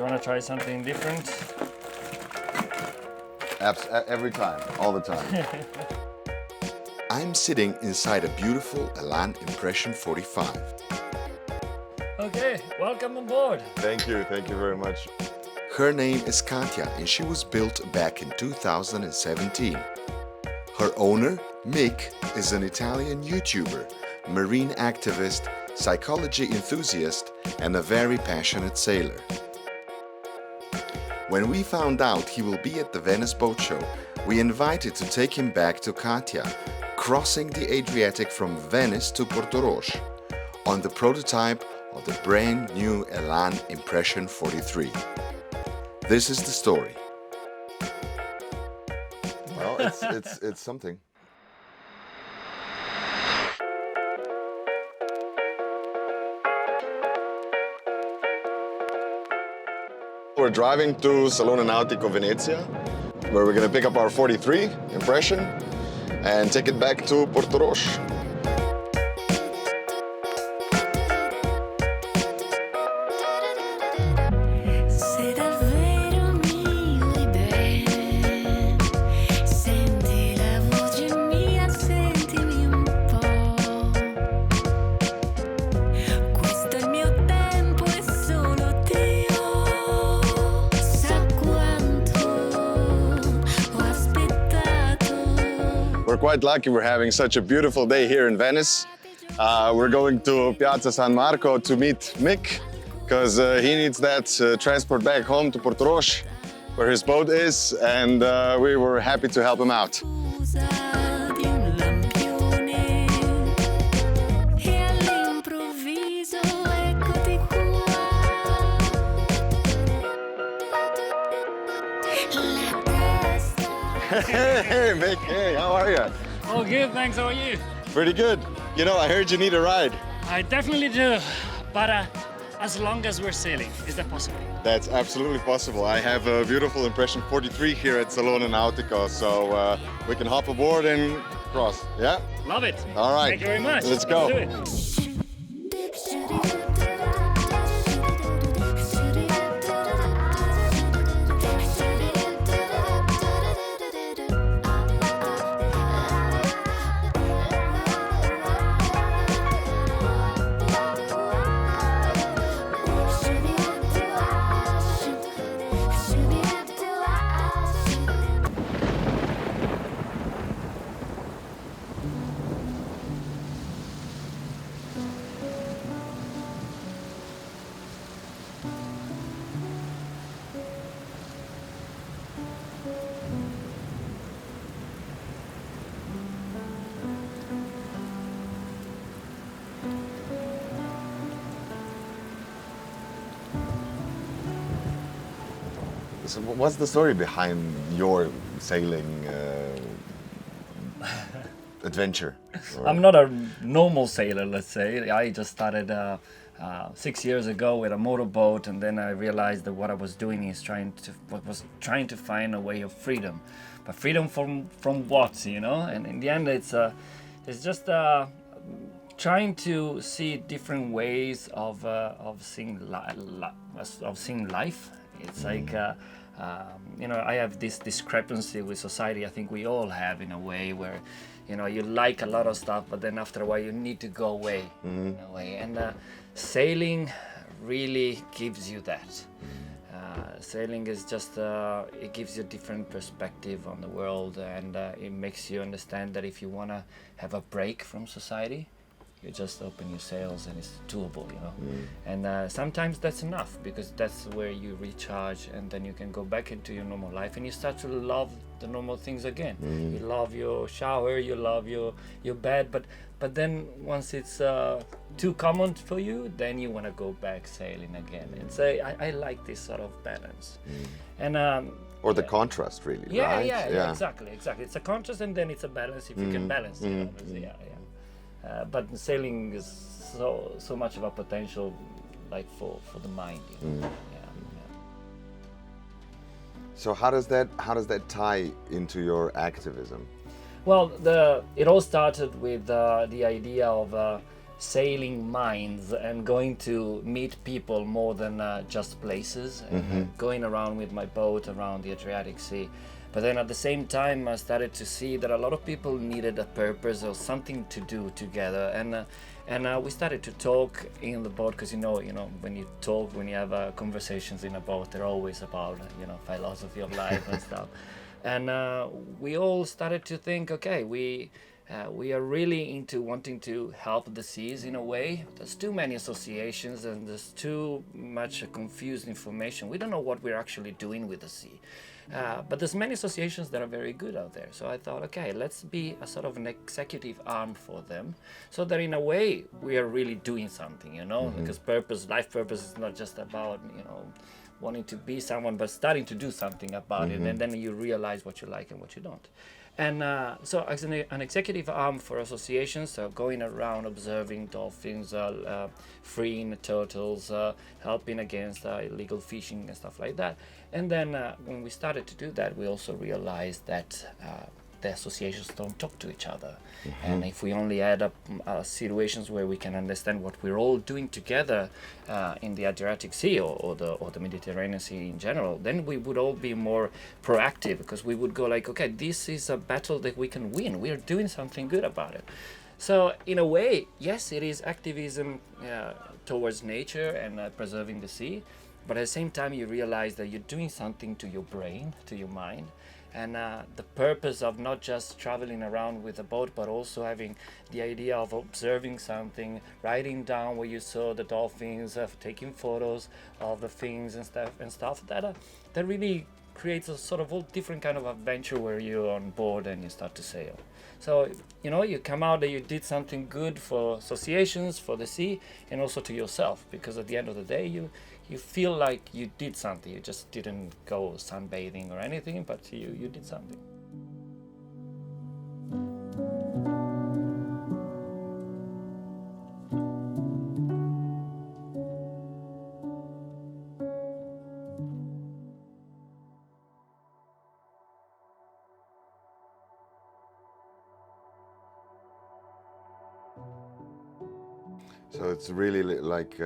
you want to try something different? Every time, all the time. I'm sitting inside a beautiful Elan Impression 45. Okay, welcome on board. Thank you very much. Her name is Katija and she was built back in 2017. Her owner, Mick, is an Italian YouTuber, marine activist, psychology enthusiast, and a very passionate sailor. When we found out he will be at the Venice boat show, we invited to take him back to Katija, crossing the Adriatic from Venice to Portorož, on the prototype of the brand new Elan Impression 43. This is the story. Well, it's something. We're driving to Salone Nautico Venezia, where we're going to pick up our 43 Impression and take it back to Portorož. We're quite lucky we're having such a beautiful day here in Venice. We're going to Piazza San Marco to meet Mick because he needs that transport back home to Portorož, where his boat is, and we were happy to help him out. Hey, Mick, hey, how are you? Oh, good, thanks. How are you? Pretty good. You know, I heard you need a ride. I definitely do, but as long as we're sailing, is that possible? That's absolutely possible. I have a beautiful Impression 43 here at Salone Nautico, so we can hop aboard and cross, yeah? Love it. All right. Thank you very much. Let's go. Let's do it. So what's the story behind your sailing adventure? I'm not a normal sailor, let's say. I just started 6 years ago with a motorboat, and then I realized that what I was doing is trying to find a way of freedom, but freedom from what, you know? And in the end, it's just trying to see different ways of seeing life. It's like you know, I have this discrepancy with society. I think we all have, in a way, where you know, you like a lot of stuff, but then after a while you need to go away, in a way. And sailing really gives you that. Sailing is just it gives you a different perspective on the world, and it makes you understand that if you want to have a break from society, you just open your sails and it's doable, you know. And sometimes that's enough, because that's where you recharge, and then you can go back into your normal life and you start to love the normal things again. You love your shower, you love your bed, but then once it's too common for you, then you want to go back sailing again. And say, I like this sort of balance. And or the contrast, really, right? Yeah, exactly. It's a contrast, and then it's a balance if you can balance it. Obviously, but sailing is so much of a potential, like for the mind. You know? So how does that tie into your activism? Well, it all started with the idea of sailing minds and going to meet people more than just places, and going around with my boat around the Adriatic Sea. But then at the same time, I started to see that a lot of people needed a purpose or something to do together, and we started to talk in the boat, because you know, when you talk, when you have conversations in a boat, they're always about philosophy of life and stuff. And we all started to think, okay, we are really into wanting to help the seas in a way. There's too many associations and there's too much confused information. We don't know what we're actually doing with the sea. But there's many associations that are very good out there. So I thought, okay, let's be a sort of an executive arm for them, so that in a way we are really doing something, because life purpose is not just about, wanting to be someone, but starting to do something about it, and then you realize what you like and what you don't. And so as an executive arm for associations, so going around observing dolphins, freeing turtles, helping against illegal fishing and stuff like that. And then when we started to do that, we also realized that the associations don't talk to each other. And if we only add up situations where we can understand what we're all doing together in the Adriatic Sea or the Mediterranean Sea in general, then we would all be more proactive, because we would go like, okay, this is a battle that we can win. We are doing something good about it. So in a way, yes, it is activism towards nature and preserving the sea, but at the same time you realize that you're doing something to your brain, to your mind. And the purpose of not just traveling around with a boat, but also having the idea of observing something, writing down where you saw the dolphins, taking photos of the things and stuff that really creates a sort of whole different kind of adventure where you're on board and you start to sail. So, you come out that you did something good for associations, for the sea, and also to yourself, because at the end of the day, you feel like you did something. You just didn't go sunbathing or anything, but you did something. So it's really like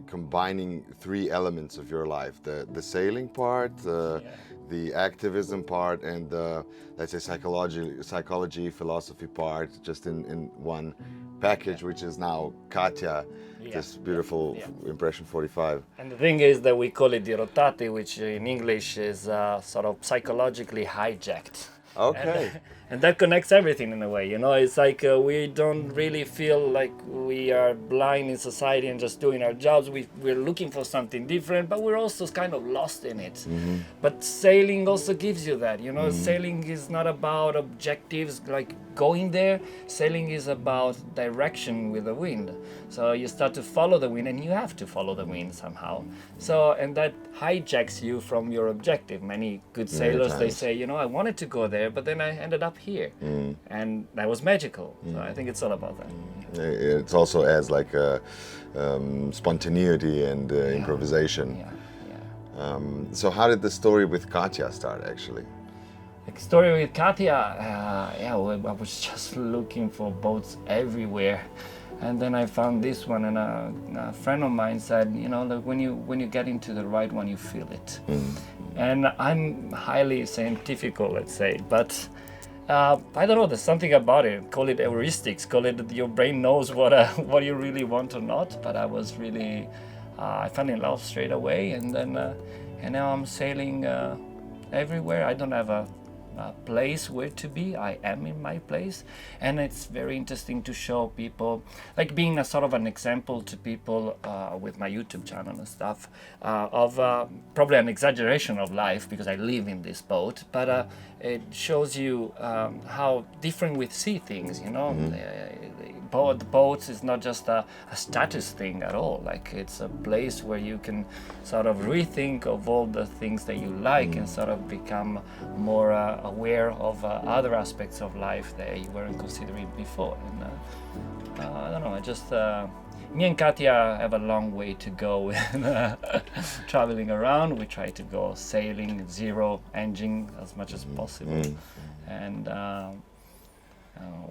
combining three elements of your life: the sailing part, the activism part, and the, let's say, psychology, philosophy part, just in one package, which is now Katija, this beautiful Impression 45. And the thing is that we call it the rotati, which in English is sort of psychologically hijacked. Okay. And that connects everything in a way, it's like we don't really feel like we are blind in society and just doing our jobs. We're looking for something different, but we're also kind of lost in it. But sailing also gives you that, sailing is not about objectives like going there. Sailing is about direction with the wind. So you start to follow the wind, and you have to follow the wind somehow. So, and that hijacks you from your objective. Many good sailors, they say, I wanted to go there, but then I ended up here, and that was magical. So I think it's all about that. It also adds like spontaneity and improvisation. So how did the story with Katija start, actually? The story with Katija, I was just looking for boats everywhere, and then I found this one, and a friend of mine said, that when you get into the right one, you feel it. And I'm highly scientific, let's say, but I don't know, there's something about it. Call it heuristics, call it that your brain knows what you really want or not. But I was really, I fell in love straight away, and then and now I'm sailing everywhere. I don't have a place where to be. I am in my place, and it's very interesting to show people, like being a sort of an example to people with my YouTube channel and stuff, of probably an exaggeration of life, because I live in this boat, but it shows you how different we see things, The boats is not just a status thing at all. Like, it's a place where you can sort of rethink of all the things that you like and sort of become more aware of other aspects of life that you weren't considering before. And I don't know, me and Katija have a long way to go in traveling around. We try to go sailing zero engine as much as possible.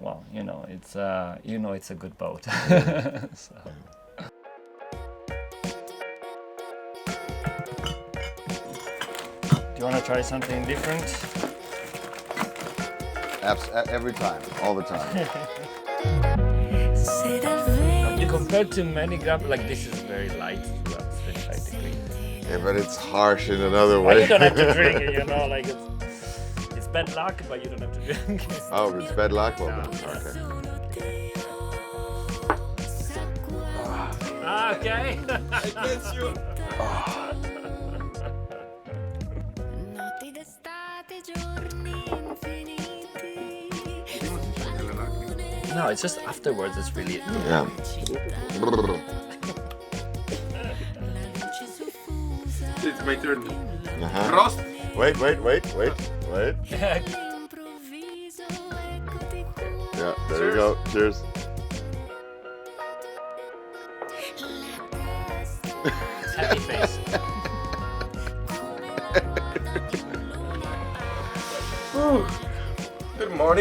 well, it's it's a good boat. So. Do you want to try something different? Every time, all the time. Compared to many grab, like this is very light. Well, it's 25 degrees. Yeah, but it's harsh in another But way. you don't have to drink it, like it's bad luck, but you don't have to drink it. Oh, it's bad luck? Well, No. then, okay. Okay. I miss you. No, it's just afterwards. It's really. Yeah. It's my turn. Uh-huh. Prost! Wait. Yeah, there you go. Cheers. Happy face. Good morning.